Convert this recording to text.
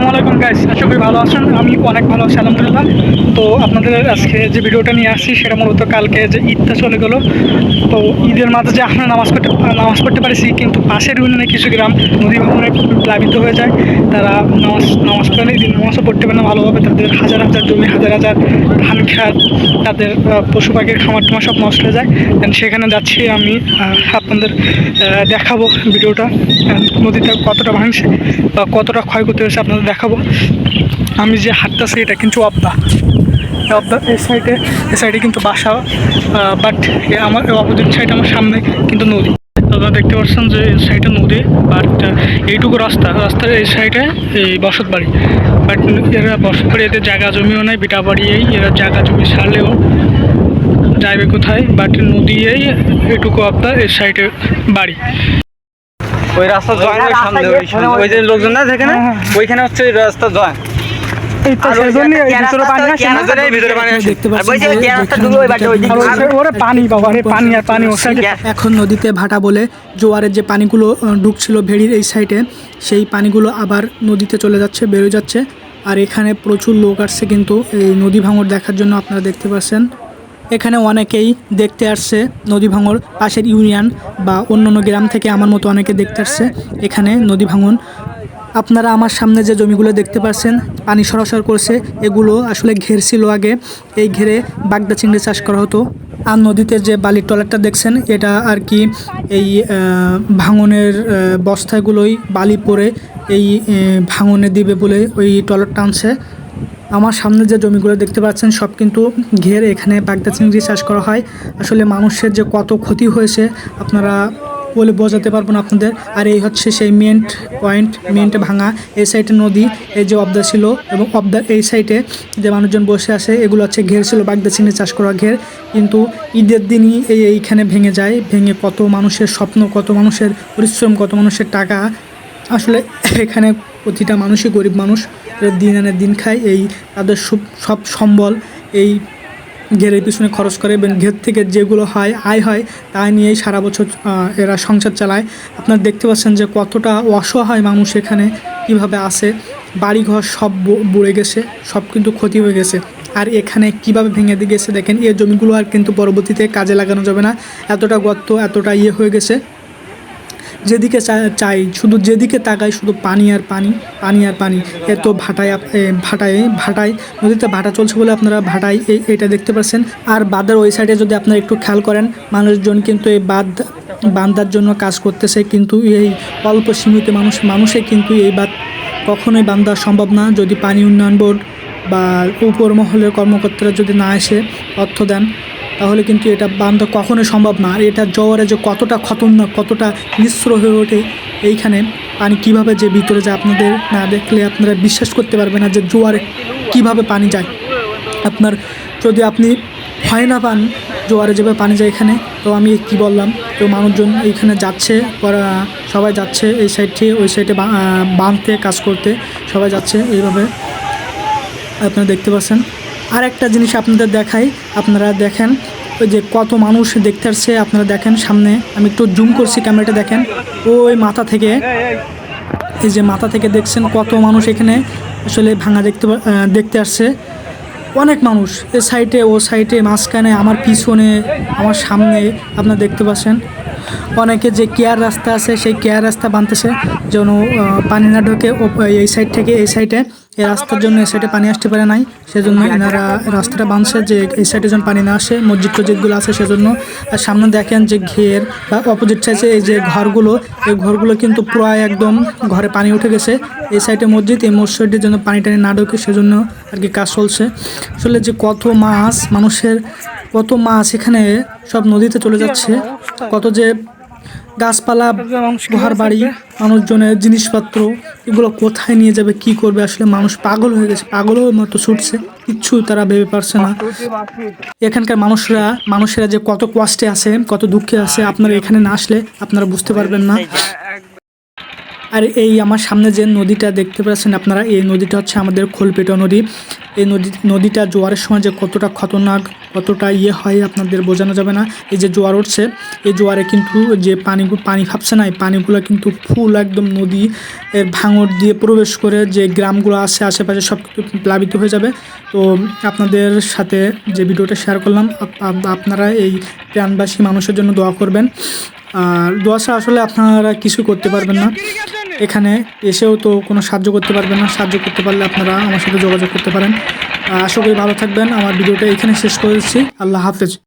আসসালামাইকুম গাইস, আশা করি ভালো আছেন। আমি অনেক ভালো আছি আলহামদুলিল্লাহ। তো আপনাদের আজকে যে ভিডিওটা নিয়ে আসছি সেটা মূলত কালকে যে ঈদটা চলে গেল, তো ঈদের মাঝে যে আমরা নামাজ পড়তে পারিছি, কিন্তু পাশের ইউনিয়নে কিছু গ্রাম নদী ভাঙনে প্লাবিত হয়ে যায়। তারা নামাজ পড়লে ঈদের নামাজও পড়তে পারে না ভালোভাবে। তাদের হাজার হাজার জমি, হাজার হাজার ধান খেত, তাদের পশু পাখির খামার টামার সব নষ্ট হয়ে যায়। সেখানে যাচ্ছি আমি, আপনাদের দেখাবো ভিডিওটা নদীতে কতটা ভাঙছে বা কতটা ক্ষয়ক্ষতি হয়েছে আপনাদের দেখাবো। আমি যে হাঁটতেছি এটা কিন্তু অবদা এই সাইডে কিন্তু বাসা, বাট আমার অপোজিট সাইড আমার সামনে কিন্তু নদী। আপনারা দেখতে পাচ্ছেন যে এই সাইডে নদী, বাট এইটুকু রাস্তার এই সাইডে এই বসত বাড়ি। বাট এরা বসত বাড়ি, এদের জায়গা জমিও নেই, বিটা বাড়ি। এরা জায়গা জমি ছাড়লেও যাইবে কোথায়? বাট নদী এইটুকু আপনার এই সাইডে বাড়ি। ওই রাস্তা জয়েন, ওই সামনে ওই যে লোকজন না থাকে না, ওইখানে হচ্ছে ওই রাস্তা জয়েন। এখন নদীতে ভাটা বলে জোয়ারের যে পানিগুলো ঢুকছিল ভেড়ির এই সাইডে, সেই পানিগুলো আবার নদীতে চলে যাচ্ছে, বেরোয় যাচ্ছে। আর এখানে প্রচুর লোক আসছে কিন্তু এই নদী ভাঙর দেখার জন্য। আপনারা দেখতে পাচ্ছেন এখানে অনেকেই দেখতে আসছে নদী ভাঙর, পাশের ইউনিয়ন বা অন্যান্য গ্রাম থেকে আমার মতো অনেকে দেখতে আসছে এখানে নদী ভাঙন। আপনারা আমার সামনে যে জমিগুলো দেখতে পাচ্ছেন পানি সরাসরি করছে, এগুলো আসলে ঘের ছিল আগে। এই ঘেরে বাগদা চিংড়ি চাষ করা হতো। আর নদীতে যে বালির ট্রলারটা দেখছেন, এটা আর কি এই ভাঙনের বস্তাগুলোই বালি পরে এই ভাঙনে দিবে বলে ওই ট্রলার টানছে। আমার সামনে যে জমিগুলো দেখতে পাচ্ছেন সব কিন্তু ঘের, এখানে বাগদা চিংড়ি চাষ করা হয়। আসলে মানুষের যে কত ক্ষতি হয়েছে আপনারা বলে বোঝাতে পারবো না আপনাদের। আর এই হচ্ছে সেই মেন্ট ভাঙা। এই সাইডে নদী, এই যে অবদা ছিল, এবং অবদার এই সাইডে যে মানুষজন বসে আছে এগুলো হচ্ছে ঘের ছিল, বাগদা চিংড়ি চাষ করা ঘের। কিন্তু ঈদের দিনই এইখানে ভেঙে যায়। ভেঙে কত মানুষের স্বপ্ন, কত মানুষের পরিশ্রম, কত মানুষের টাকা। আসলে এখানে প্রতিটা মানুষই গরিব মানুষ, দিন আনে দিন খায়। এই তাদের সব সম্বল এই ঘেরের পিছনে খরচ করে, এবং ঘের থেকে যেগুলো আয় হয় তা নিয়েই সারা বছর এরা সংসার চালায়। আপনারা দেখতে পাচ্ছেন যে কতটা অসহায় মানুষ এখানে কীভাবে আছে। বাড়িঘর সব বুড়ে গেছে, সব কিন্তু ক্ষতি হয়ে গেছে। আর এখানে কিভাবে ভেঙে দিয়ে গেছে দেখেন। এই জমিগুলো আর কিন্তু পরবর্তীতে কাজে লাগানো যাবে না, এতটা গর্ত, এতটা হয়ে গেছে। যেদিকে চাই, শুধু যেদিকে তাকাই শুধু পানি আর পানি, পানি আর পানি। এত ভাটায় নদীতে ভাটা চলছে বলে আপনারা ভাটায় এটা দেখতে পাচ্ছেন। আর বাঁধের ওই সাইডে যদি আপনারা একটু খেয়াল করেন, মানুষজন কিন্তু এই বাঁধার জন্য কাজ করতেছে, কিন্তু এই অল্প সীমিত মানুষে কিন্তু এই বাঁধ কখনোই বাঁধা সম্ভব না যদি পানি উন্নয়ন বোর্ড বা উপর মহলের কর্মকর্তারা যদি না এসে অর্থ দেন, তাহলে কিন্তু এটা বান্ধব কখনোই সম্ভব না। আর এটা জোয়ারে যে কতটা খতরনাক, কতটা মিশ্র হয়ে ওঠে এইখানে, পানি কিভাবে যে ভিতরে যায় আপনাদের না দেখলে আপনারা বিশ্বাস করতে পারবেন না যে জোয়ারে কিভাবে পানি যায়। আপনার যদি আপনি ভয় না পান জোয়ারে যেভাবে পানি যায় এখানে, তো আমি কি বললাম। তো মানুষজন এইখানে যাচ্ছে, সবাই যাচ্ছে এই সাইড থেকে ওই সাইডে বাঁধতে কাজ করতে, সবাই যাচ্ছে এইভাবে আপনারা দেখতে পাচ্ছেন। আর একটা জিনিস আপনাদের দেখাই, আপনারা দেখেন ওই যে কত মানুষ দেখতে আসছে। আপনারা দেখেন সামনে, আমি একটু জুম করছি ক্যামেরাটা, দেখেন ওই মাথা থেকে, এই যে মাথা থেকে দেখছেন কত মানুষ এখানে আসলে ভাঙা দেখতে আসছে। অনেক মানুষ এ সাইডে, ও সাইডে, মাঝখানে, আমার পিছনে, আমার সামনে আপনারা দেখতে পাচ্ছেন। অনেকে যে কেয়ার রাস্তা আছে সেই কেয়ার রাস্তা বানতেছে যেন পানি না ঢোকে এই সাইড থেকে এই সাইডে। এই রাস্তার জন্য এই সাইডে পানি আসতে পারে নাই, সেজন্য এনারা রাস্তাটা বানছে যে এই সাইডে যেন পানি না আসে, মসজিদ টসজিদগুলো আছে সেজন্য। আর সামনে দেখেন যে ঘের বা অপোজিট সাইডে এই যে ঘরগুলো, এই ঘরগুলো কিন্তু প্রায় একদম ঘরে পানি উঠে গেছে। এই সাইডে মসজিদ, এই মসজিদের জন্য পানি টানি না ঢোকে সেজন্য আর কি কাজ চলছে। আসলে যে কত মাছ এখানে সব নদীতে চলে যাচ্ছে, কত যে গাছপালা, ঘর বাড়ি, মানুষজনের জিনিসপত্র, এগুলো কোথায় নিয়ে যাবে, কি করবে। আসলে মানুষ পাগল হয়ে গেছে, পাগলের মতো ছুটছে, কিচ্ছু তারা ভেবে পারছে না। এখানকার মানুষেরা যে কত কষ্টে আছে, কত দুঃখে আছে, আপনারা এখানে না আসলে আপনারা বুঝতে পারবেন না। আর এই আমার সামনে যে নদীটা দেখতে পাচ্ছেন আপনারা, এই নদীটা হচ্ছে আমাদের খোলপেটা নদী। এই নদীটা জোয়ারের সময় যে কতটা খতরনাক, কতটা হয় আপনাদের বোঝানো যাবে না। এই যে জোয়ার উঠছে, এই জোয়ারে কিন্তু যে পানি ভাবছে না, এই পানিগুলো কিন্তু ফুল একদম নদী এর ভাঙর দিয়ে প্রবেশ করে যে গ্রামগুলো আছে আশেপাশে সব কিছু প্লাবিত হয়ে যাবে। তো আপনাদের সাথে যে ভিডিওটা শেয়ার করলাম, আপনারা এই প্রাণবাসী মানুষের জন্য দোয়া করবেন। আর দোয়া ছাড়া আসলে আপনারা কিছু করতে পারবেন না, এখানে এসেও তো কোনো সাহায্য করতে পারবেন না। সাহায্য করতে পারলে আপনারা আমার সাথে যোগাযোগ করতে পারেন। আশা করি ভালো থাকবেন। আমার ভিডিওটা এখানে শেষ করে দিচ্ছি। আল্লাহ হাফেজ।